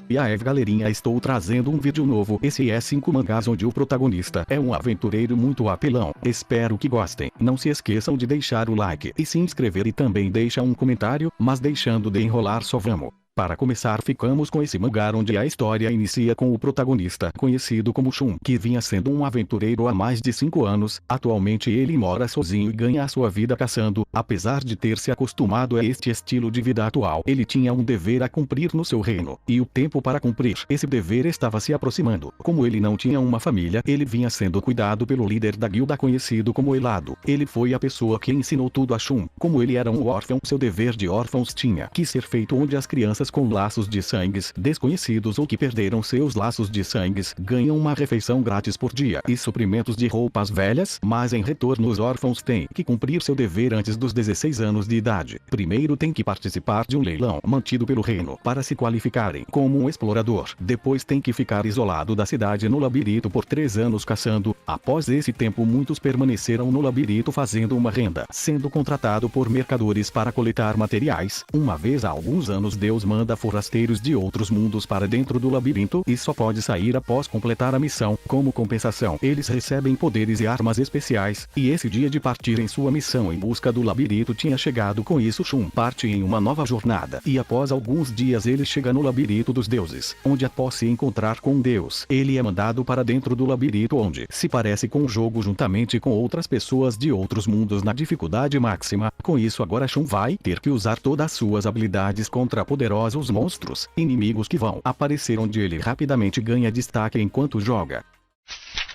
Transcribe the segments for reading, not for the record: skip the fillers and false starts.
E aí galerinha, estou trazendo um vídeo novo. Esse é 5 mangás onde o protagonista é um aventureiro muito apelão. Espero que gostem. Não se esqueçam de deixar o like e se inscrever e também deixa um comentário, mas deixando de enrolar só vamos. Para começar, ficamos com esse mangá onde a história inicia com o protagonista, conhecido como Shun, que vinha sendo um aventureiro há mais de 5 anos. Atualmente ele mora sozinho e ganha a sua vida caçando. Apesar de ter se acostumado a este estilo de vida atual, ele tinha um dever a cumprir no seu reino, e o tempo para cumprir esse dever estava se aproximando. Como ele não tinha uma família, ele vinha sendo cuidado pelo líder da guilda conhecido como Elado. Ele foi a pessoa que ensinou tudo a Shun. Como ele era um órfão, seu dever de órfãos tinha que ser feito onde as crianças com laços de sangues desconhecidos ou que perderam seus laços de sangues ganham uma refeição grátis por dia e suprimentos de roupas velhas, mas em retorno os órfãos têm que cumprir seu dever antes dos 16 anos de idade. Primeiro tem que participar de um leilão mantido pelo reino para se qualificarem como um explorador. Depois tem que ficar isolado da cidade no labirinto por 3 anos caçando. Após esse tempo muitos permaneceram no labirinto fazendo uma renda, sendo contratado por mercadores para coletar materiais. Uma vez há alguns anos Deus manda forasteiros de outros mundos para dentro do labirinto e só pode sair após completar a missão. Como compensação, eles recebem poderes e armas especiais, e esse dia de partir em sua missão em busca do labirinto tinha chegado. Com isso Shun parte em uma nova jornada, e após alguns dias ele chega no labirinto dos deuses, onde após se encontrar com Deus, ele é mandado para dentro do labirinto onde se parece com um jogo juntamente com outras pessoas de outros mundos na dificuldade máxima. Com isso agora Shun vai ter que usar todas as suas habilidades contra poderosos monstros, inimigos que vão aparecer onde ele rapidamente ganha destaque enquanto joga.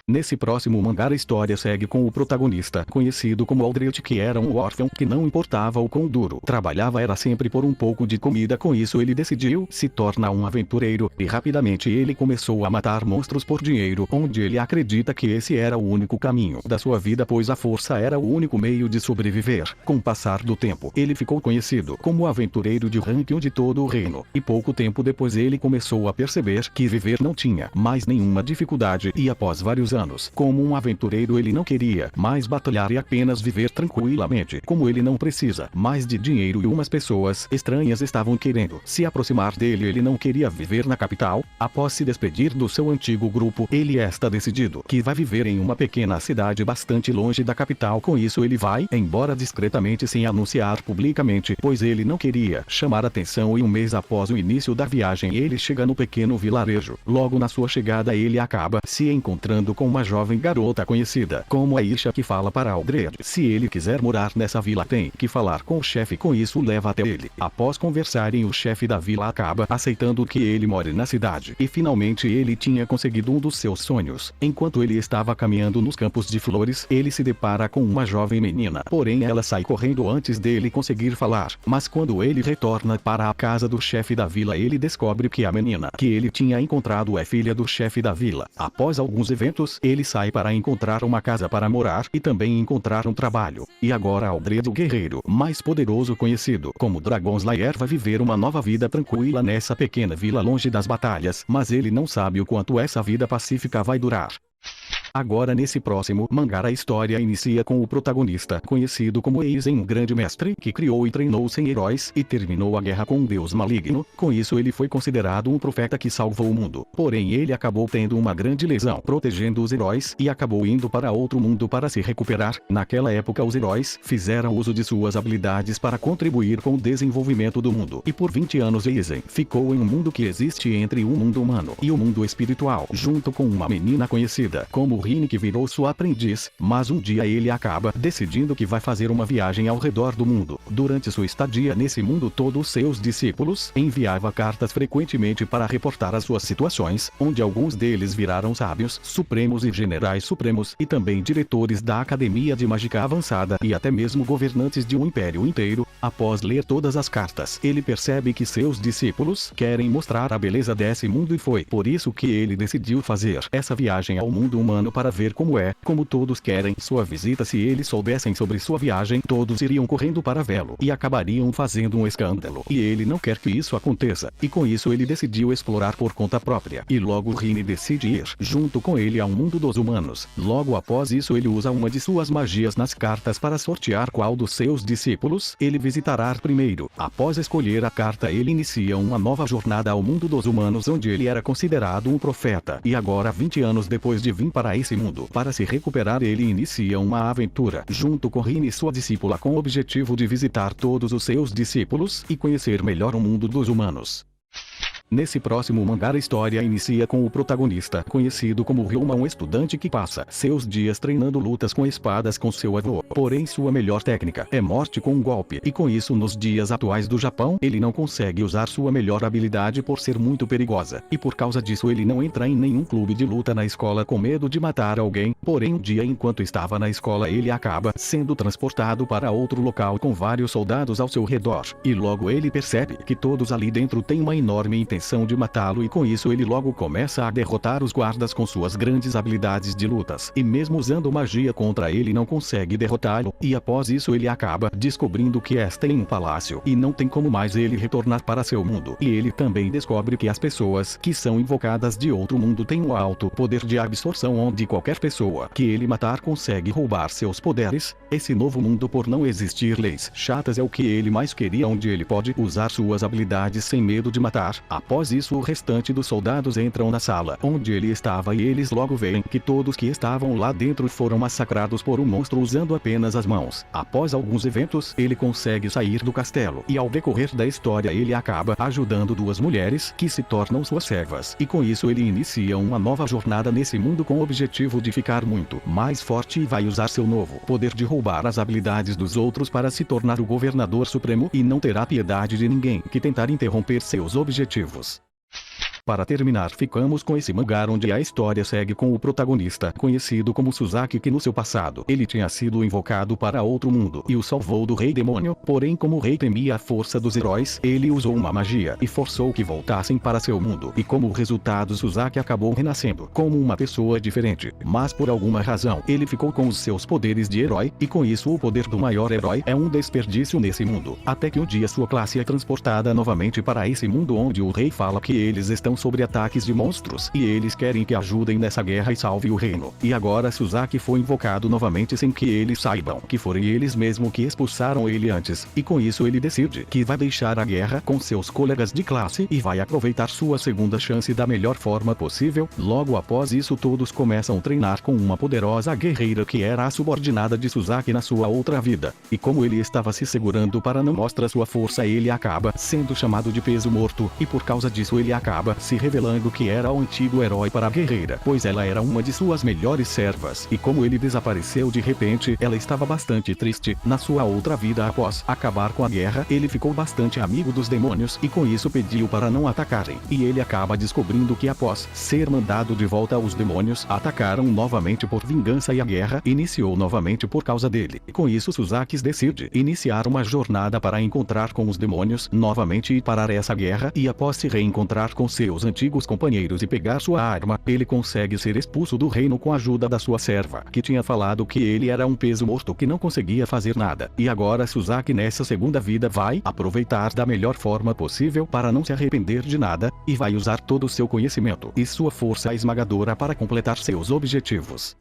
Nesse próximo mangá a história segue com o protagonista, conhecido como Aldrich, que era um órfão que não importava o quão duro trabalhava, era sempre por um pouco de comida. Com isso ele decidiu se tornar um aventureiro, e rapidamente ele começou a matar monstros por dinheiro, onde ele acredita que esse era o único caminho da sua vida, pois a força era o único meio de sobreviver. Com o passar do tempo, ele ficou conhecido como o aventureiro de ranking de todo o reino, e pouco tempo depois ele começou a perceber que viver não tinha mais nenhuma dificuldade, e após vários anos como um aventureiro ele não queria mais batalhar e apenas viver tranquilamente. Como ele não precisa mais de dinheiro e umas pessoas estranhas estavam querendo se aproximar dele, ele não queria viver na capital. Após se despedir do seu antigo grupo, ele está decidido que vai viver em uma pequena cidade bastante longe da capital. Com isso ele vai embora discretamente sem anunciar publicamente, pois ele não queria chamar atenção, e um mês após o início da viagem ele chega no pequeno vilarejo. Logo na sua chegada ele acaba se encontrando com uma jovem garota conhecida como Aisha, que fala para Aldred se ele quiser morar nessa vila tem que falar com o chefe. Com isso leva até ele. Após conversarem o chefe da vila acaba aceitando que ele more na cidade, e finalmente ele tinha conseguido um dos seus sonhos. Enquanto ele estava caminhando nos campos de flores, ele se depara com uma jovem menina, porém ela sai correndo antes dele conseguir falar. Mas quando ele retorna para a casa do chefe da vila ele descobre que a menina que ele tinha encontrado é filha do chefe da vila. Após alguns eventos ele sai para encontrar uma casa para morar e também encontrar um trabalho. E agora Aldred, o guerreiro mais poderoso conhecido como Dragon Slayer, vai viver uma nova vida tranquila nessa pequena vila longe das batalhas, mas ele não sabe o quanto essa vida pacífica vai durar. Agora nesse próximo mangá a história inicia com o protagonista, conhecido como Aizen, um grande mestre que criou e treinou 100 heróis e terminou a guerra com um deus maligno. Com isso ele foi considerado um profeta que salvou o mundo. Porém ele acabou tendo uma grande lesão protegendo os heróis e acabou indo para outro mundo para se recuperar. Naquela época os heróis fizeram uso de suas habilidades para contribuir com o desenvolvimento do mundo, e por 20 anos Aizen ficou em um mundo que existe entre o mundo humano e o mundo espiritual, junto com uma menina conhecida como Rin, que virou sua aprendiz. Mas um dia ele acaba decidindo que vai fazer uma viagem ao redor do mundo. Durante sua estadia nesse mundo todos seus discípulos enviava cartas frequentemente para reportar as suas situações, onde alguns deles viraram sábios supremos e generais supremos, e também diretores da academia de mágica avançada e até mesmo governantes de um império inteiro. Após ler todas as cartas, ele percebe que seus discípulos querem mostrar a beleza desse mundo, e foi por isso que ele decidiu fazer essa viagem ao mundo humano visitá-lo para ver como todos querem sua visita. Se eles soubessem sobre sua viagem, todos iriam correndo para vê-lo e acabariam fazendo um escândalo. E ele não quer que isso aconteça, e com isso ele decidiu explorar por conta própria. E logo Rini decide ir junto com ele ao mundo dos humanos. Logo após isso ele usa uma de suas magias nas cartas para sortear qual dos seus discípulos ele visitará primeiro. Após escolher a carta, ele inicia uma nova jornada ao mundo dos humanos, onde ele era considerado um profeta. E agora, 20 anos depois de vir para esse mundo, para se recuperar, ele inicia uma aventura junto com Rini, sua discípula, com o objetivo de visitar todos os seus discípulos e conhecer melhor o mundo dos humanos. Nesse próximo mangá, a história inicia com o protagonista, conhecido como Ryoma, um estudante que passa seus dias treinando lutas com espadas com seu avô. Porém, sua melhor técnica é morte com um golpe, e com isso, nos dias atuais do Japão, ele não consegue usar sua melhor habilidade por ser muito perigosa. E por causa disso ele não entra em nenhum clube de luta na escola com medo de matar alguém. Porém, um dia, enquanto estava na escola, ele acaba sendo transportado para outro local com vários soldados ao seu redor. E logo ele percebe que todos ali dentro têm uma enorme intenção de matá-lo, e com isso ele logo começa a derrotar os guardas com suas grandes habilidades de lutas, e mesmo usando magia contra ele não consegue derrotá-lo, e após isso ele acaba descobrindo que está em um palácio e não tem como mais ele retornar para seu mundo. E ele também descobre que as pessoas que são invocadas de outro mundo têm um alto poder de absorção, onde qualquer pessoa que ele matar consegue roubar seus poderes. Esse novo mundo, por não existir leis chatas, é o que ele mais queria, onde ele pode usar suas habilidades sem medo de matar. Após isso, o restante dos soldados entram na sala onde ele estava, e eles logo veem que todos que estavam lá dentro foram massacrados por um monstro usando apenas as mãos. Após alguns eventos, ele consegue sair do castelo, e ao decorrer da história ele acaba ajudando duas mulheres que se tornam suas servas. E com isso ele inicia uma nova jornada nesse mundo com o objetivo de ficar muito mais forte, e vai usar seu novo poder de roubar as habilidades dos outros para se tornar o governador supremo, e não terá piedade de ninguém que tentar interromper seus objetivos. Para terminar, ficamos com esse mangá, onde a história segue com o protagonista, conhecido como Suzaki, que no seu passado, ele tinha sido invocado para outro mundo e o salvou do rei demônio. Porém, como o rei temia a força dos heróis, ele usou uma magia e forçou que voltassem para seu mundo, e como resultado, Suzaki acabou renascendo como uma pessoa diferente. Mas por alguma razão, ele ficou com os seus poderes de herói, e com isso o poder do maior herói é um desperdício nesse mundo. Até que um dia sua classe é transportada novamente para esse mundo, onde o rei fala que eles estão sobre ataques de monstros, e eles querem que ajudem nessa guerra e salve o reino. E agora Suzaki foi invocado novamente sem que eles saibam que foram eles mesmo que expulsaram ele antes, e com isso ele decide que vai deixar a guerra com seus colegas de classe e vai aproveitar sua segunda chance da melhor forma possível. Logo após isso, todos começam a treinar com uma poderosa guerreira que era a subordinada de Suzaki na sua outra vida, e como ele estava se segurando para não mostrar sua força, ele acaba sendo chamado de peso morto, e por causa disso ele acaba se revelando que era o antigo herói para a guerreira, pois ela era uma de suas melhores servas. E como ele desapareceu de repente, ela estava bastante triste. Na sua outra vida, após acabar com a guerra, ele ficou bastante amigo dos demônios, e com isso pediu para não atacarem. E ele acaba descobrindo que após ser mandado de volta, os demônios atacaram novamente por vingança, e a guerra iniciou novamente por causa dele. E com isso Suzaki decide iniciar uma jornada para encontrar com os demônios novamente e parar essa guerra, e após se reencontrar com seus antigos companheiros e pegar sua arma, ele consegue ser expulso do reino com a ajuda da sua serva, que tinha falado que ele era um peso morto que não conseguia fazer nada. E agora Suzaki, nessa segunda vida, vai aproveitar da melhor forma possível para não se arrepender de nada, e vai usar todo o seu conhecimento e sua força esmagadora para completar seus objetivos.